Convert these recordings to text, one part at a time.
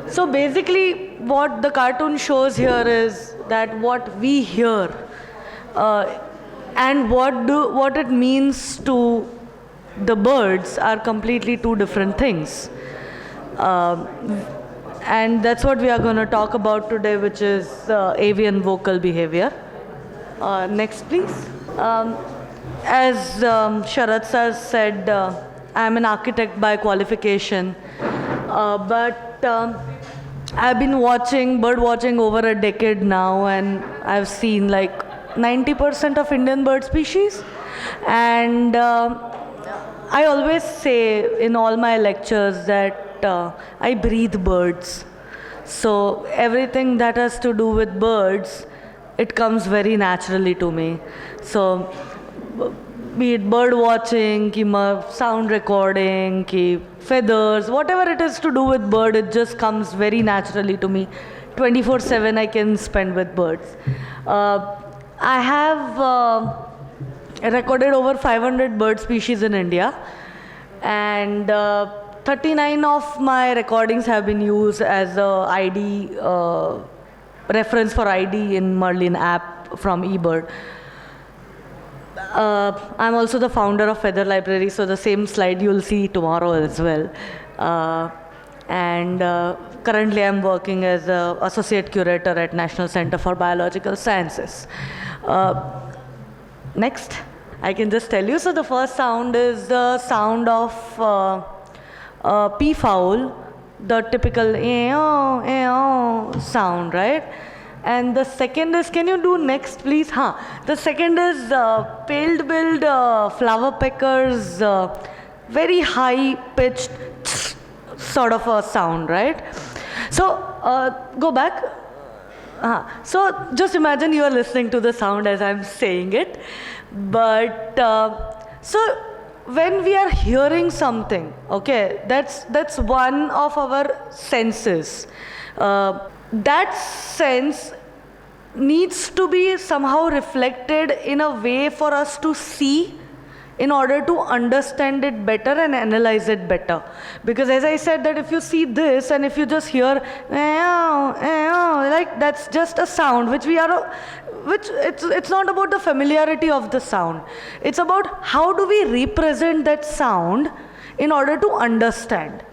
So basically, what the cartoon shows here is that what we hear uh, and what it means to the birds are completely two different things. Um, and that's what we are going to talk about today, which is avian vocal behavior. Next, please. Um, as Sharat sir said, I'm an architect by qualification, but I've been bird watching over a decade now, and I've seen like 90% of Indian bird species. And I always say in all my lectures that I breathe birds. So everything that has to do with birds, it comes very naturally to me. So be it bird watching, sound recording, feathers, whatever it is to do with bird, it just comes very naturally to me. 24/7 I can spend with birds. I have recorded over 500 bird species in India, and 39 of my recordings have been used as a ID reference for ID in Merlin app from eBird. I'm also the founder of Feather Library, so the same slide you'll see tomorrow as well. And currently I'm working as an associate curator at National Center for Biological Sciences. Next, I can just tell you. So the first sound is the sound of peafowl, the typical "eow, eow" sound, right? And the second is, can you do next please? The second is pale-billed flowerpeckers, very high-pitched sort of a sound, right? So go back. So just imagine you are listening to the sound as I'm saying it. But so when we are hearing something, okay, that's one of our senses. That sense needs to be somehow reflected in a way for us to see in order to understand it better and analyze it better. Because as I said, that if you see this and if you just hear like that's just a sound which it's not about the familiarity of the sound. It's about how do we represent that sound in order to understand.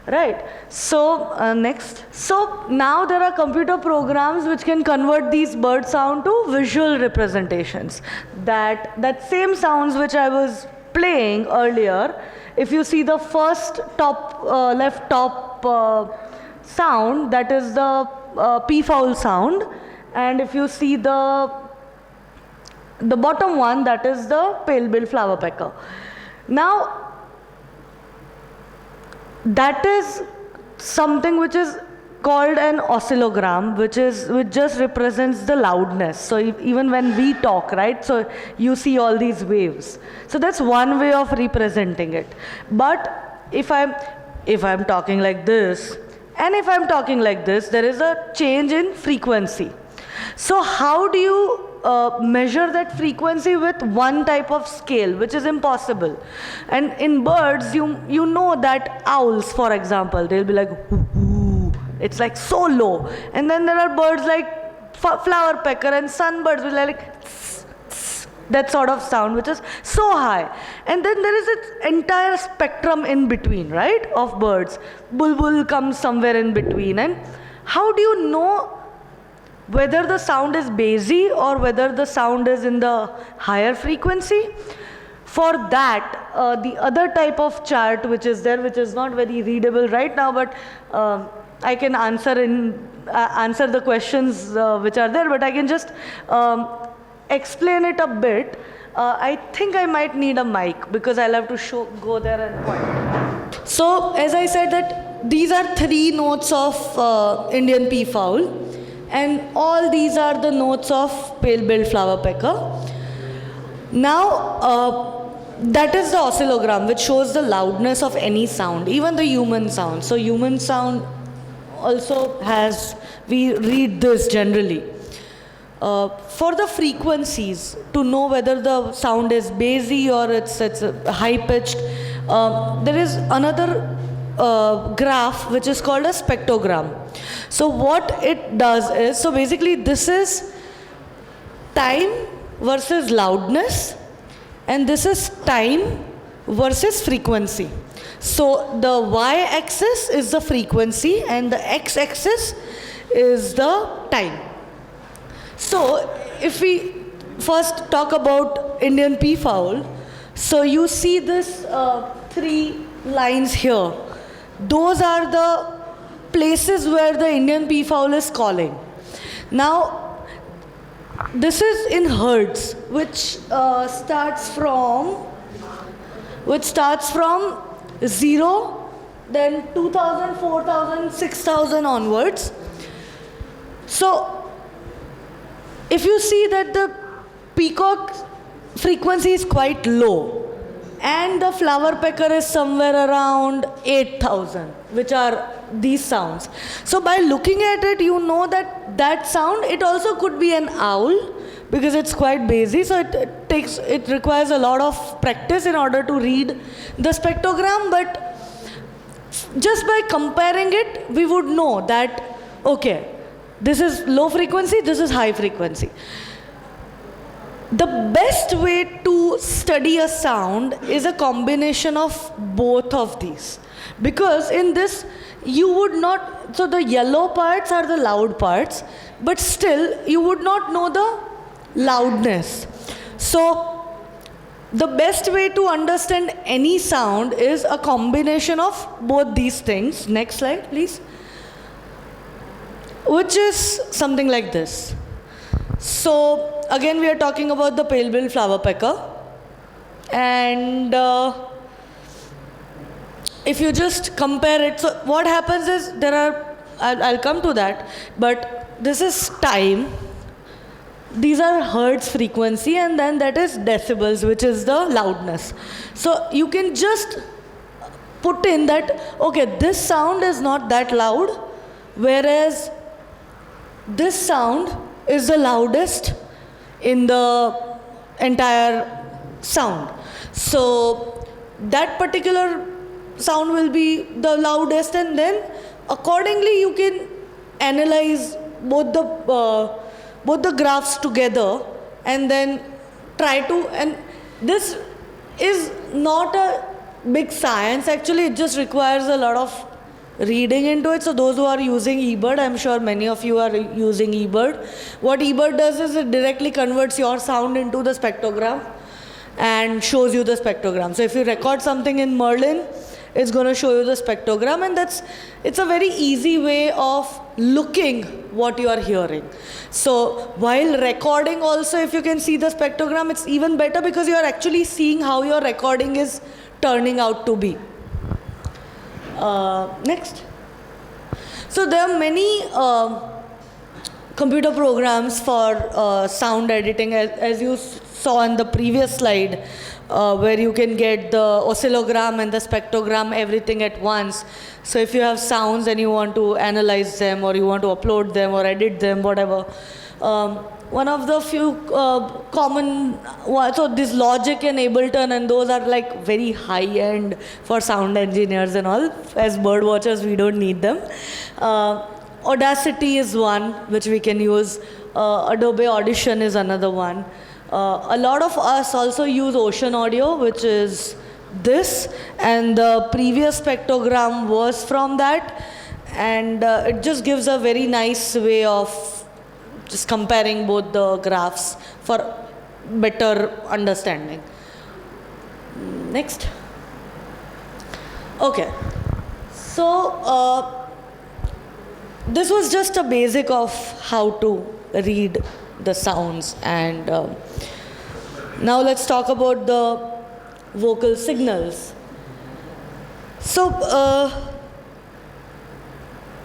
Right. So next. So now there are computer programs which can convert these bird sound to visual representations. That same sounds which I was playing earlier, if you see the first top left top sound, that is the peafowl sound, and if you see the bottom one, that is the pale-billed flowerpecker. Now that is something which is called an oscillogram, which just represents the loudness. So even when we talk, right, so you see all these waves. So that's one way of representing it. But if I'm talking like this and if I'm talking like this, there is a change in frequency. So how do you measure that frequency with one type of scale, which is impossible? And in birds, you know that owls, for example, they'll be like, hoo, hoo. It's like so low. And then there are birds like flowerpecker and sunbirds will like tss, tss, that sort of sound, which is so high. And then there is this entire spectrum in between, right, of birds. Bulbul comes somewhere in between. And how do you know whether the sound is bassy or whether the sound is in the higher frequency? For that, the other type of chart which is there, which is not very readable right now, but I can answer the questions which are there, but I can just explain it a bit. I think I might need a mic because I'll have to go there and point. So as I said, that these are 3 notes of Indian peafowl. And all these are the notes of pale-billed flowerpecker. Now, that is the oscillogram, which shows the loudness of any sound, even the human sound. So human sound also we read this generally. For the frequencies, to know whether the sound is bassy or it's high-pitched, there is another graph which is called a spectrogram. So what it does is, so basically this is time versus loudness, and this is time versus frequency. So the y-axis is the frequency and the x-axis is the time. So if we first talk about Indian peafowl, so you see this 3 lines here. Those are the places where the Indian peafowl is calling. Now, this is in herds, which starts from 0, then 2000, 4000, 6000 onwards. So, if you see that the peacock frequency is quite low, and the flower pecker is somewhere around 8000, which are these sounds. So by looking at it, you know that that sound, it also could be an owl, because it's quite bassy, so it requires a lot of practice in order to read the spectrogram, but just by comparing it, we would know that, okay, this is low frequency, this is high frequency. The best way to study a sound is a combination of both of these. Because in this, you would not, so the yellow parts are the loud parts, but still you would not know the loudness. So the best way to understand any sound is a combination of both these things. Next slide, please. Which is something like this. So again, we are talking about the pale-billed flower pecker, and if you just compare it, so what happens is I'll come to that, but this is time, these are hertz frequency, and then that is decibels, which is the loudness. So you can just put in that, okay, this sound is not that loud, whereas this sound is the loudest in the entire sound. So that particular sound will be the loudest, and then accordingly you can analyze both the graphs together and then try to, and this is not a big science actually, it just requires a lot of reading into it. So those who are using eBird, I'm sure many of you are using eBird. What eBird does is it directly converts your sound into the spectrogram and shows you the spectrogram. So if you record something in Merlin, it's going to show you the spectrogram, and it's a very easy way of looking what you are hearing. So while recording also, if you can see the spectrogram, it's even better because you are actually seeing how your recording is turning out to be. Next. So there are many computer programs for sound editing, as you saw in the previous slide, where you can get the oscillogram and the spectrogram, everything at once. So if you have sounds and you want to analyze them, or you want to upload them or edit them, whatever. One of the few common, so this Logic and Ableton, and those are like very high-end for sound engineers and all. As bird watchers, we don't need them. Audacity is one which we can use. Adobe Audition is another one. A lot of us also use Ocean Audio, which is this, and the previous spectrogram was from that, and it just gives a very nice way of just comparing both the graphs for better understanding. Next. Okay. So this was just a basic of how to read the sounds, and now let's talk about the vocal signals. So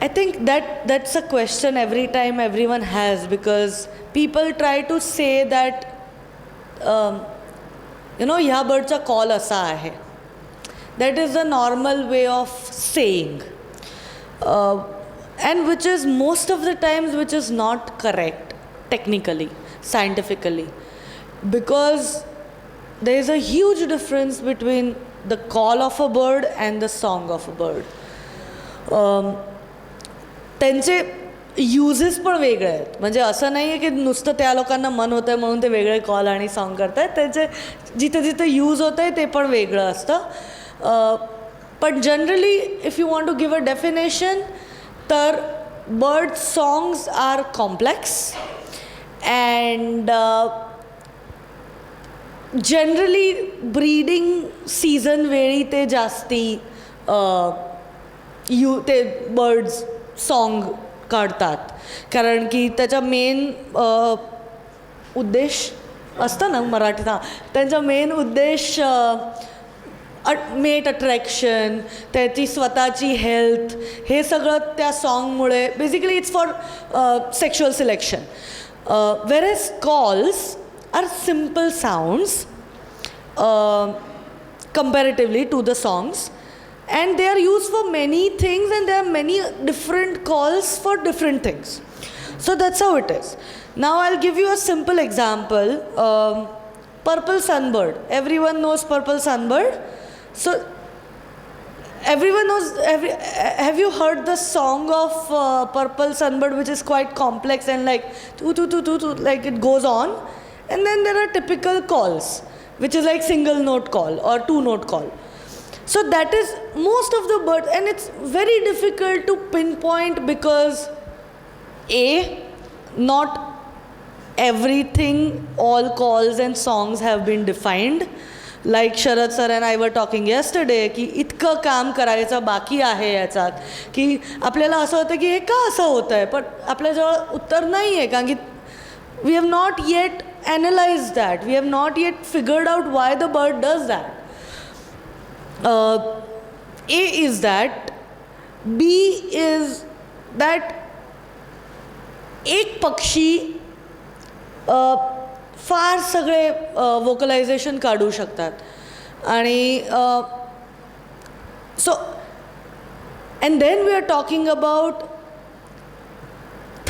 I think that's a question every time everyone has, because people try to say that ह्या birdचा call असा आहे. That is the normal way of saying, and which is most of the times which is not correct technically, scientifically, because there is a huge difference between the call of a bird and the song of a bird. त्यांचे uses पण वेगळे आहेत. म्हणजे असं नाही आहे की नुसतं त्या लोकांना मन होतं आहे म्हणून ते वेगळे कॉल आणि सॉन्ग करत आहेत. त्यांचे जिथे जिथे यूज होतं आहे ते पण वेगळं असतं. पण generally if you want to give a definition तर bird songs are complex and generally breeding season वेळी ते जास्ती ते बर्ड्स सॉन्ग काढतात. कारण की त्याचा मेन उद्देश असतं ना मराठीत, त्यांचा मेन उद्देश मेट अट्रॅक्शन, त्याची स्वतःची हेल्थ, हे सगळं त्या सॉन्गमुळे basically it's for sexual selection. whereas calls are simple sounds comparatively to the songs, and they are used for many things, and there are many different calls for different things. So that's how it is. Now I'll give you a simple example. Purple sunbird, everyone knows purple sunbird. So everyone knows, have you heard the song of purple sunbird, which is quite complex and like toot toot toot toot, like it goes on, and then there are typical calls which is like single note call or two note call. So that is most of the birds, and it's very difficult to pinpoint because not everything, all calls and songs have been defined. Like Sharad sir and I were talking yesterday की इतकं काम करायचं बाकी आहे याच्यात की आपल्याला असं होतं की हे का असं होतं आहे, पण आपल्याजवळ उत्तर नाही आहे. कारण की we have not yet analyzed that, we have not yet figured out why the bird does that. A is that, B is that एक पक्षी फार सगळे वोकलायझेशन काढू शकतात आणि so and then we are talking about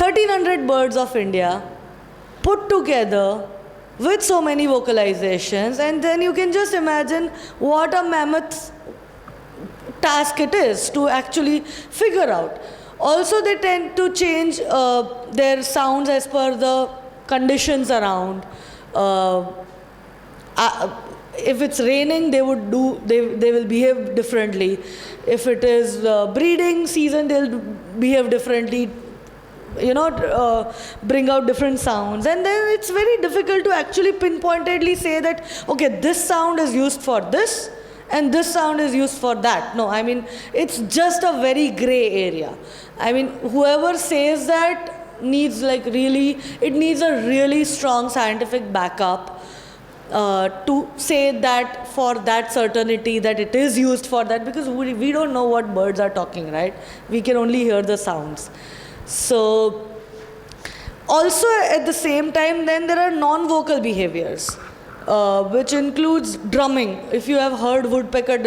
1300 birds of India put together with so many vocalizations, and then you can just imagine what a mammoth task it is to actually figure out. Also they tend to change their sounds as per the conditions around. If it's raining, they will behave differently. If it is breeding season, they'll behave differently, bring out different sounds. And then it's very difficult to actually pinpointedly say that okay, this sound is used for this and this sound is used for that. No, I mean it's just a very gray area. I mean whoever says that needs it needs a really strong scientific backup to say that for that certainty that it is used for that, because we don't know what birds are talking, right? We can only hear the sounds. So also at the same time then there are non-vocal behaviors, which includes drumming. If you have heard woodpecker,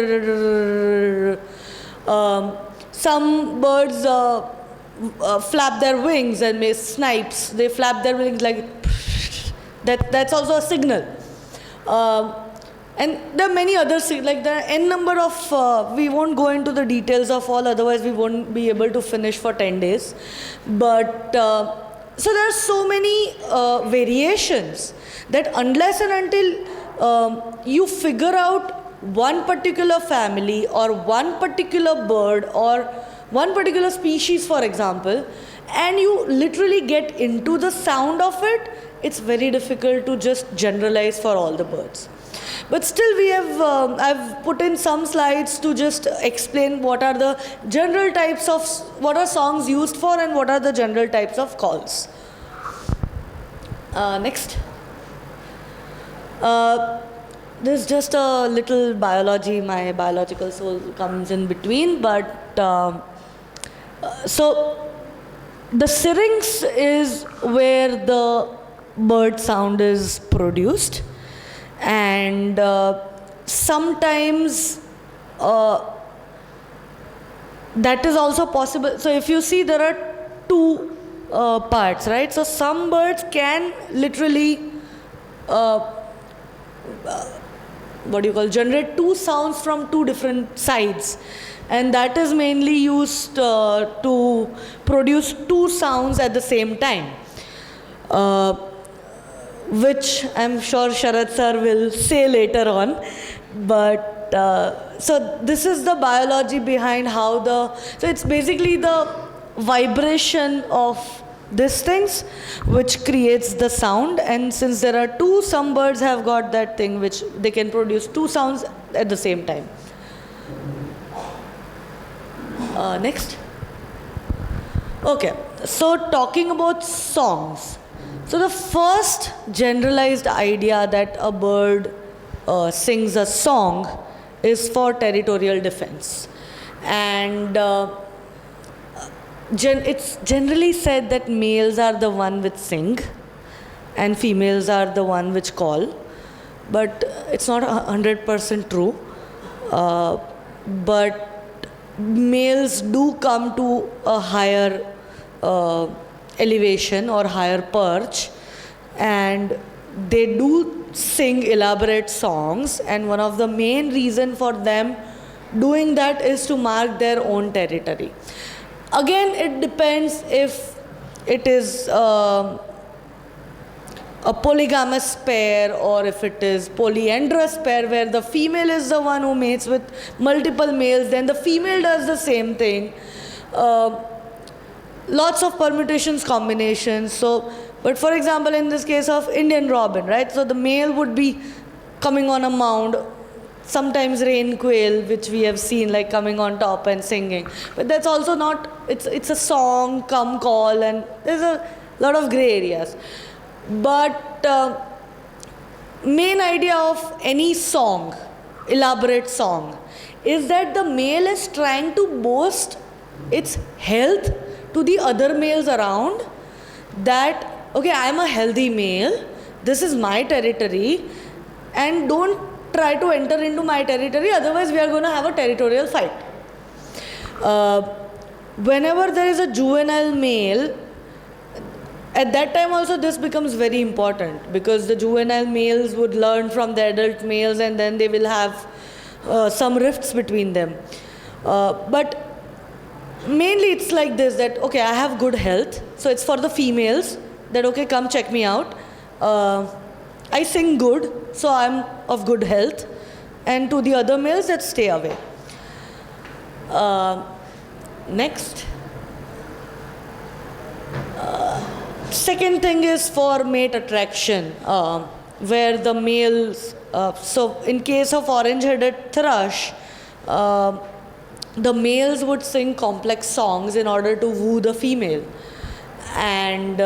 some birds flap their wings, and snipes, they flap their wings like that's also a signal. And there are many other like there are n number of we won't go into the details of all, otherwise we won't be able to finish for 10 days. But so there are so many variations that unless and until you figure out one particular family or one particular bird or one particular species, for example, and you literally get into the sound of it, it's very difficult to just generalize for all the birds. But still we have I've put in some slides to just explain what are the general types of, what are songs used for and what are the general types of calls. Next. There's just a little biology, my biological soul comes in between, but so the syrinx is where the bird sound is produced, and sometimes that is also possible. So if you see, there are two parts, right? So some birds can literally what do you call, generate two sounds from two different sides, and that is mainly used to produce two sounds at the same time, which I'm sure Sharad sir will say later on. But so this is the biology behind how so it's basically the vibration of these things which creates the sound, and since there are two, some birds have got that thing which they can produce two sounds at the same time. Next. Okay, so talking about songs. So the first generalized idea that a bird sings a song is for territorial defense, and it's generally said that males are the one which sing and females are the one which call, but it's not 100% true. But males do come to a higher elevation or higher perch, and they do sing elaborate songs, and one of the main reason for them doing that is to mark their own territory. Again, it depends if it is a polygamous pair or if it is polyandrous pair where the female is the one who mates with multiple males, then the female does the same thing. Lots of permutations, combinations. So, but for example, in this case of Indian robin, right? So the male would be coming on a mound, sometimes rain quail, which we have seen like coming on top and singing. But that's also not, it's a song, come call, and there's a lot of gray areas. But main idea of any song, elaborate song, is that the male is trying to boast its health to the other males around, that, okay, I am a healthy male, this is my territory, and don't try to enter into my territory, otherwise we are going to have a territorial fight. Whenever there is a juvenile male, at that time also this becomes very important, because the juvenile males would learn from the adult males, and then they will have some rifts between them. But mainly it's like this, that okay, I have good health, so it's for the females that okay, come check me out. I sing good, so I'm of good health, and to the other males that stay away. Next. Second thing is for mate attraction, where the males, so in case of orange-headed thrush, the males would sing complex songs in order to woo the female, and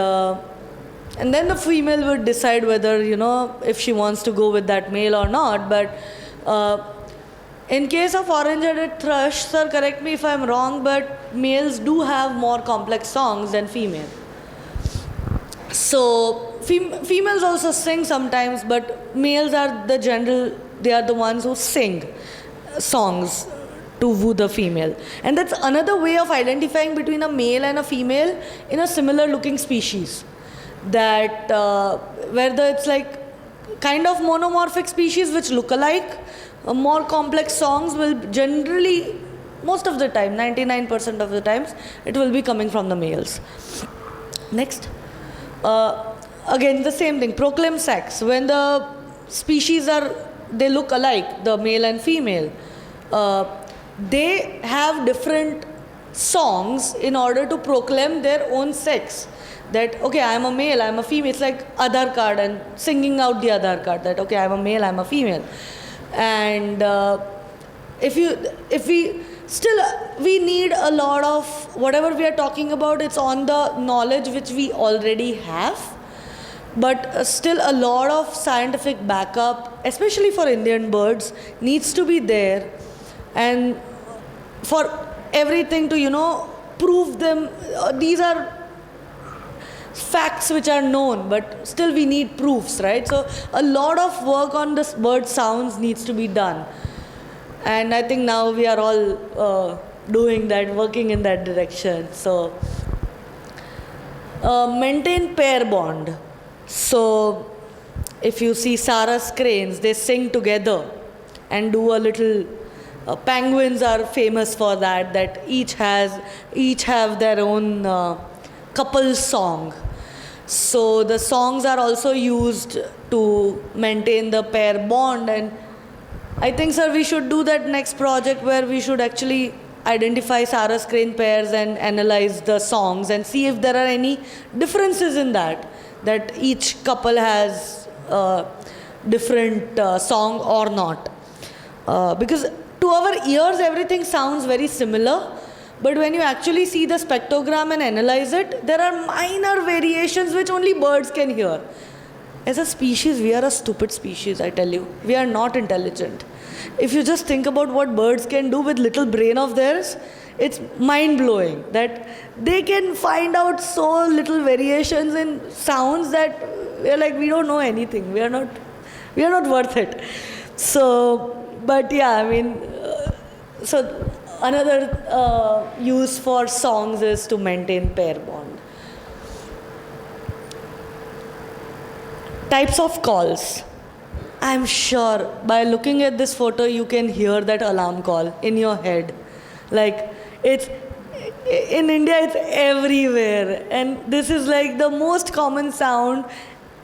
then the female would decide whether, you know, if she wants to go with that male or not. But in case of orange-headed thrush, sir, correct me if I'm wrong, but males do have more complex songs than female. So females also sing sometimes, but males are the general, they are the ones who sing songs to woo the female. And that's another way of identifying between a male and a female in a similar looking species. That whether it's like kind of monomorphic species which look alike, more complex songs will generally, most of the time, 99% of the times, it will be coming from the males. Next. Again, the same thing, proclaim sex. When the species they look alike, the male and female, they have different songs in order to proclaim their own sex. That, okay, I am a male, I am a female. It's like Aadhaar card and singing out the Aadhaar card, that, okay, I am a male, I am a female. And if we need a lot of, whatever we are talking about, it's on the knowledge which we already have. But still a lot of scientific backup, especially for Indian birds, needs to be there. And for everything to, you know, prove them, these are facts which are known, but still we need proofs, right? So a lot of work on this bird sounds needs to be done. And I think now we are all doing that, working in that direction. So maintain pair bond. So if you see Sarus cranes, they sing together and do a little. Penguins are famous for that. That each have their own couple song. So the songs are also used to maintain the pair bond, and I think, sir, we should do that next project where we should actually identify Saras Crane pairs and analyze the songs and see if there are any differences in that each couple has a different song or not. Because to our ears, everything sounds very similar. But when you actually see the spectrogram and analyze it, there are minor variations which only birds can hear. As a species, we are a stupid species, I tell you. We are not intelligent. If you just think about what birds can do with little brain of theirs, it's mind-blowing that they can find out so little variations in sounds that we're like, we don't know anything. We are not worth it. So, but yeah, I mean, so another use for songs is to maintain pair bond. Types of calls. I'm sure by looking at this photo you can hear that alarm call in your head. Like, it's in India, it's everywhere, and this is like the most common sound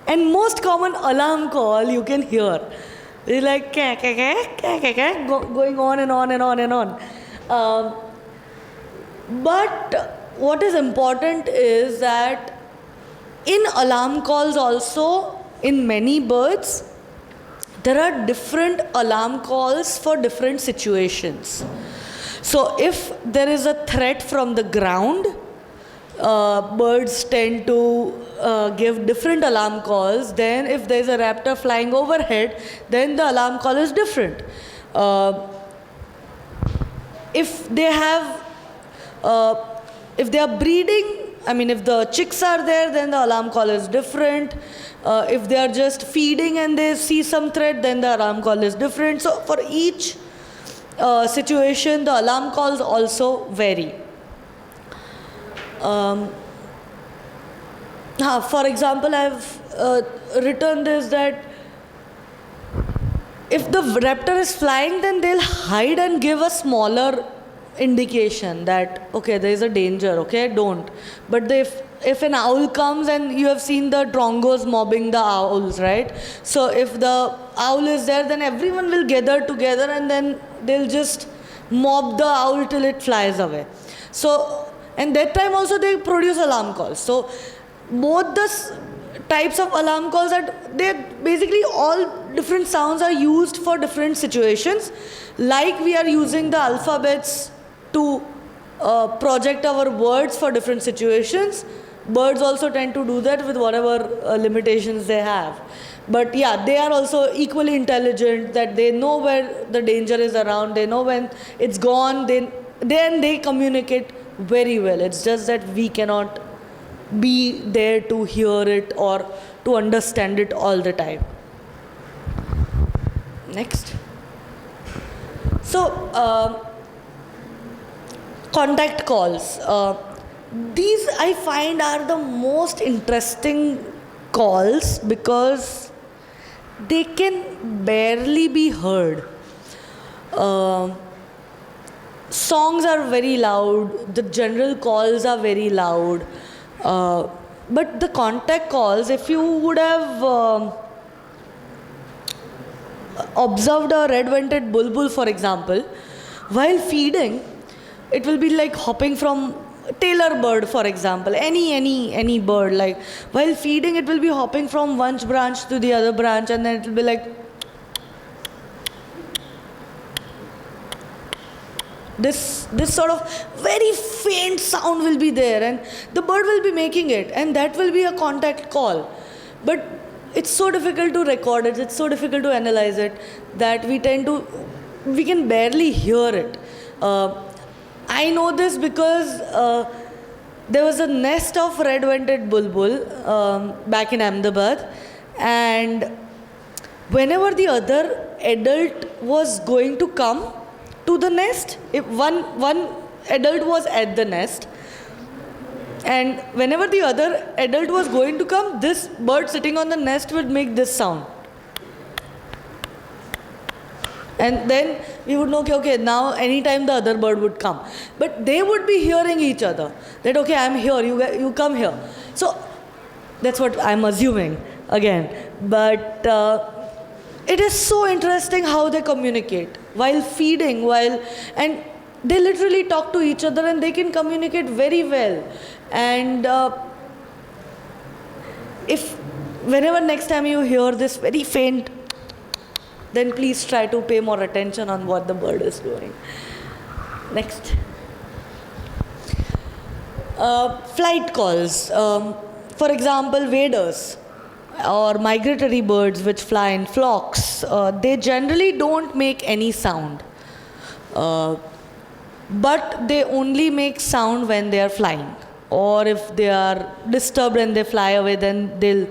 and most common alarm call you can hear. It's like going on and on and on and on. But what is important is that in alarm calls also, in many birds, there are different alarm calls for different situations. So if there is a threat from the ground, birds tend to give different alarm calls. Then if there is a raptor flying overhead, then the alarm call is different. If they are breeding, I mean, if the chicks are there, then the alarm call is different. If they are just feeding and they see some threat, then the alarm call is different. So for each situation, the alarm calls also vary. For example, I've written this, that if the raptor is flying, then they'll hide and give a smaller indication that, okay, there is a danger, okay, don't. But if an owl comes, and you have seen the drongos mobbing the owls, right? So if the owl is there, then everyone will gather together and then they'll just mob the owl till it flies away. So, and that time also they produce alarm calls. So both the types of alarm calls are, they're basically all different sounds are used for different situations. Like we are using the alphabets to project our words for different situations, birds also tend to do that with whatever limitations they have. But yeah, they are also equally intelligent, that they know where the danger is around, they know when it's gone, then they communicate very well. It's just that we cannot be there to hear it or to understand it all the time. Next. So, contact calls. These I find are the most interesting calls because they can barely be heard. Songs are very loud, the general calls are very loud, but the contact calls, if you would have observed a red-vented bulbul, for example, while feeding, it will be like hopping from tailor bird, for example, any bird, like while feeding it will be hopping from one branch to the other branch, and then it will be like this sort of very faint sound will be there, and the bird will be making it, and that will be a contact call. But it's so difficult to record it, it's so difficult to analyze it, that we can barely hear it. I know this because there was a nest of red-vented bulbul back in Ahmedabad, and whenever the other adult was going to come to the nest, if one adult was at the nest, and whenever the other adult was going to come, this bird sitting on the nest would make this sound. And then we would know, okay, now anytime the other bird would come. But they would be hearing each other. That, okay, I'm here, you come here. So that's what I'm assuming again. But it is so interesting how they communicate while feeding, and they literally talk to each other and they can communicate very well. And if whenever next time you hear this very faint, then please try to pay more attention on what the bird is doing. Next. Flight calls. For example, waders or migratory birds which fly in flocks, they generally don't make any sound. But they only make sound when they are flying. Or if they are disturbed and they fly away, then they'll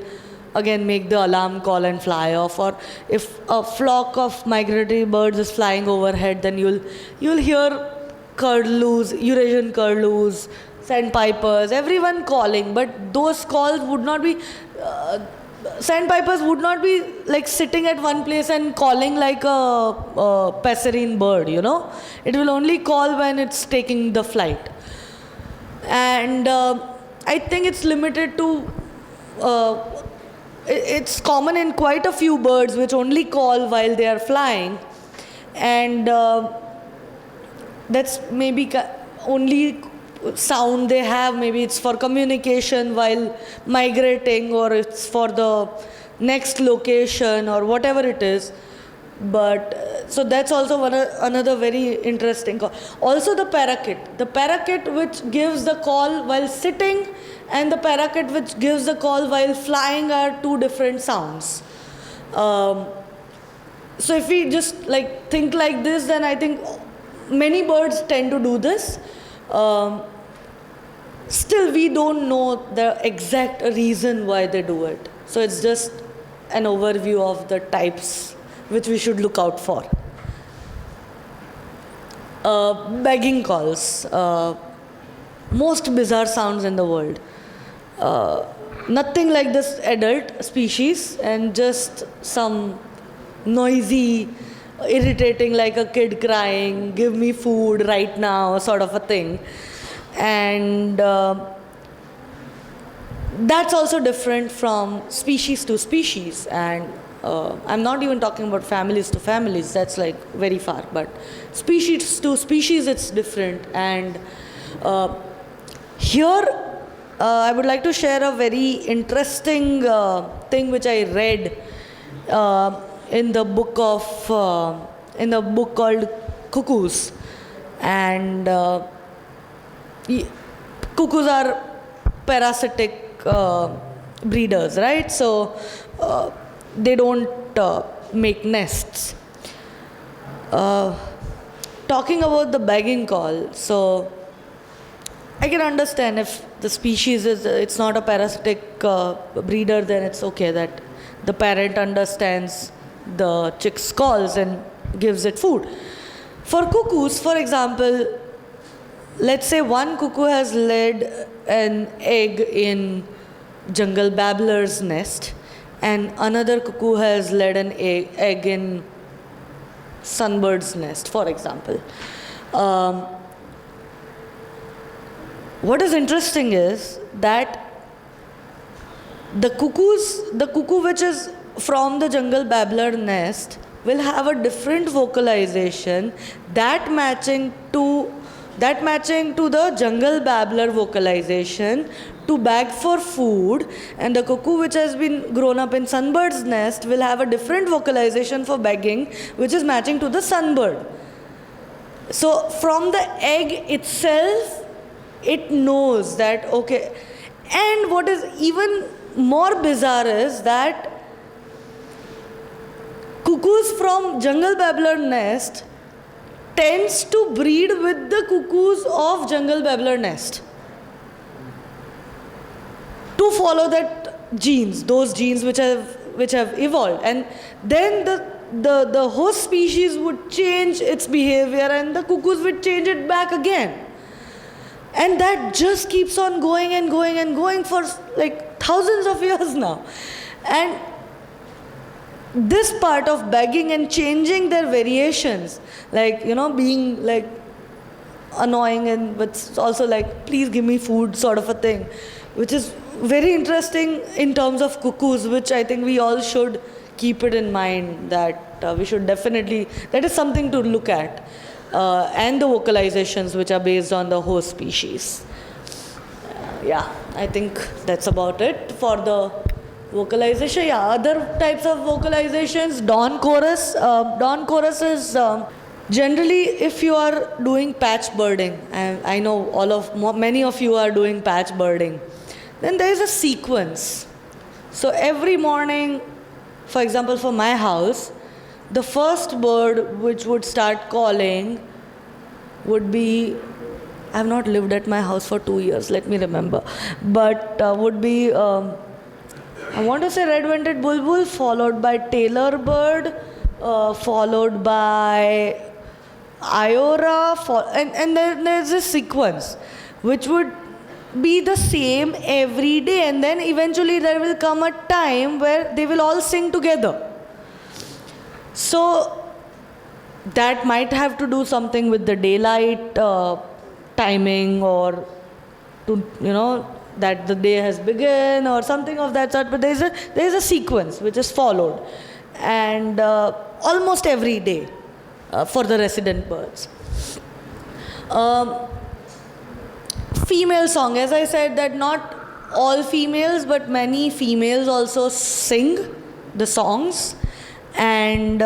again make the alarm call and fly off. Or if a flock of migratory birds is flying overhead, then you'll hear curlews, Eurasian curlews, sandpipers, everyone calling. But those calls would not be sandpipers would not be like sitting at one place and calling like a passerine bird, It will only call when it's taking the flight. And I think it's limited to it's common in quite a few birds which only call while they are flying, and that's maybe only sound they have. Maybe it's for communication while migrating, or it's for the next location, or whatever it is. But so that's also another very interesting call. Also the parakeet which gives the call while sitting, and the parakeet which gives the call while flying are two different sounds. So if we just think like this, then I think many birds tend to do this. Still, we don't know the exact reason why they do it. So it's just an overview of the types which we should look out for. Begging calls. Most bizarre sounds in the world. Nothing like this adult species, and just some noisy, irritating, like a kid crying, give me food right now, sort of a thing. And that's also different from species to species. And I'm not even talking about families to families, that's like very far, but species to species it's different. And here I would like to share a very interesting thing which I read in the book called Cuckoos. And cuckoos are parasitic breeders, right? So they don't make nests. Talking about the begging call, so I can understand if the species it's not a parasitic breeder, then it's okay that the parent understands the chick's calls and gives it food. For cuckoos, for example, let's say one cuckoo has laid an egg in jungle babbler's nest, and another cuckoo has laid an egg in sunbird's nest, for example. What is interesting is that the cuckoo which is from the jungle babbler nest will have a different vocalization that matching to the jungle babbler vocalization to beg for food, and the cuckoo which has been grown up in sunbird's nest will have a different vocalization for begging which is matching to the sunbird. So from the egg itself it knows that, okay. And what is even more bizarre is that cuckoos from jungle babbler nest tends to breed with the cuckoos of jungle babbler nest to follow those genes which have evolved, and then the host species would change its behavior and the cuckoos would change it back again. And that just keeps on going and going and going for like thousands of years now. And this part of begging and changing their variations, like, being like annoying and but also like, please give me food sort of a thing, which is very interesting in terms of cuckoos, which I think we all should keep it in mind, that we should definitely, that is something to look at, and the vocalizations which are based on the host species. Yeah, I think that's about it for the vocalization. Yeah, other types of vocalizations, dawn chorus. Dawn chorus is generally if you are doing patch birding, and I know many of you are doing patch birding, then there is a sequence. So every morning, for example, for my house, the first bird which would start calling would be, I have not lived at my house for 2 years, let me remember, but would be, I want to say red-vented bulbul, followed by tailor bird, followed by iora, and then there's a sequence which would be the same every day, and then eventually there will come a time where they will all sing together. So that might have to do something with the daylight timing, or to, that the day has begun or something of that sort, but there is a sequence which is followed, and almost every day for the resident birds. Female song, as I said, that not all females but many females also sing the songs, and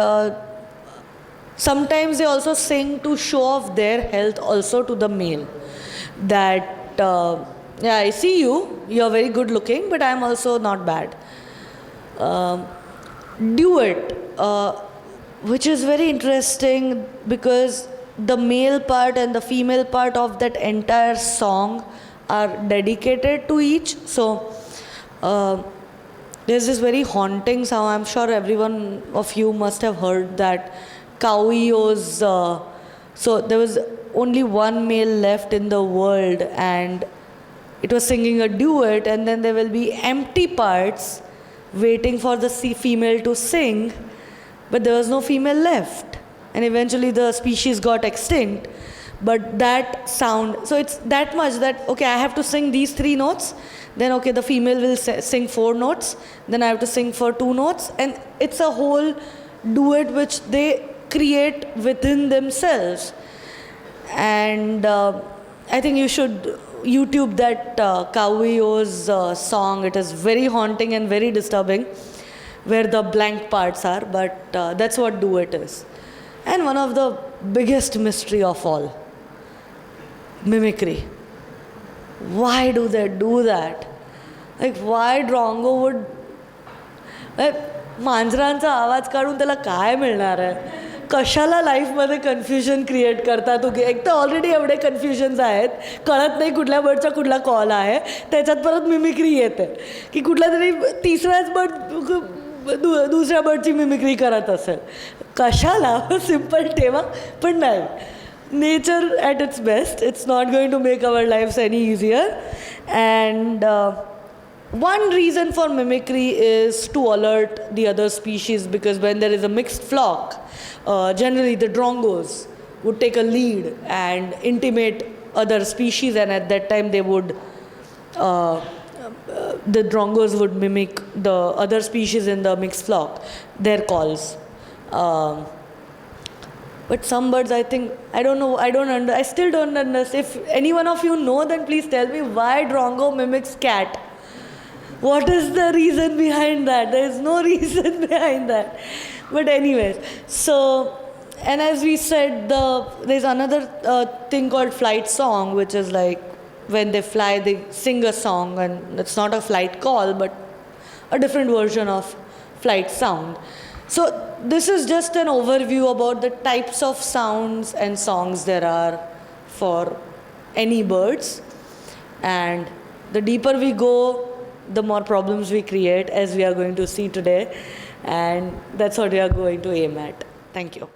sometimes they also sing to show off their health also to the male, that yeah, I see you're very good looking, but I'm also not bad. Duet, which is very interesting because the male part and the female part of that entire song are dedicated to each. So there's this very haunting sound. I'm sure everyone of you must have heard that Kauios. So there was only one male left in the world, and it was singing a duet, and then there will be empty parts waiting for the female to sing, but there was no female left, and eventually the species got extinct. But that sound, so it's that much that, okay, I have to sing these 3 notes, then okay, the female will sing 4 notes, then I have to sing for 2 notes, and it's a whole duet which they create within themselves. And I think you should YouTube that Kauios song. It is very haunting and very disturbing, where the blank parts are, but that's what duet is. And one of the biggest mystery of all, mimicry. Why do they do that? Like, why Drongo would, मांजरांचा आवाज काढून त्याला काय मिळणार आहे? कशाला लाईफमध्ये confusion create करता तुम्ही? एक तर ऑलरेडी एवढे कन्फ्युजन्स आहेत, कळत नाही कुठल्या बर्डचा कुठला कॉल आहे, त्याच्यात परत मिमिक्री येते की कुठला तरी तिसऱ्याच बर्ड दुसऱ्या बर्डची मिमिक्री करत असेल. कशाला? सिम्पल ठेवा. पण नाही, nature at its best, it's not going to make our lifes any easier. And one reason for mimicry is to alert the other species, because when there is a mixed flock, generally the drongos would take a lead and intimate other species, and at that time they would, the drongos would mimic the other species in the mixed flock, their calls. But some birds, I think, I don't know, I still don't understand. If any one of you know, then please tell me why drongo mimics cat. What is the reason behind that? There is no reason behind that. But anyways, so, and as we said, there's another thing called flight song, which is like when they fly, they sing a song, and it's not a flight call, but a different version of flight sound. So this is just an overview about the types of sounds and songs there are for any birds. And the deeper we go, the more problems we create, as we are going to see today. And that's what we are going to aim at. Thank you.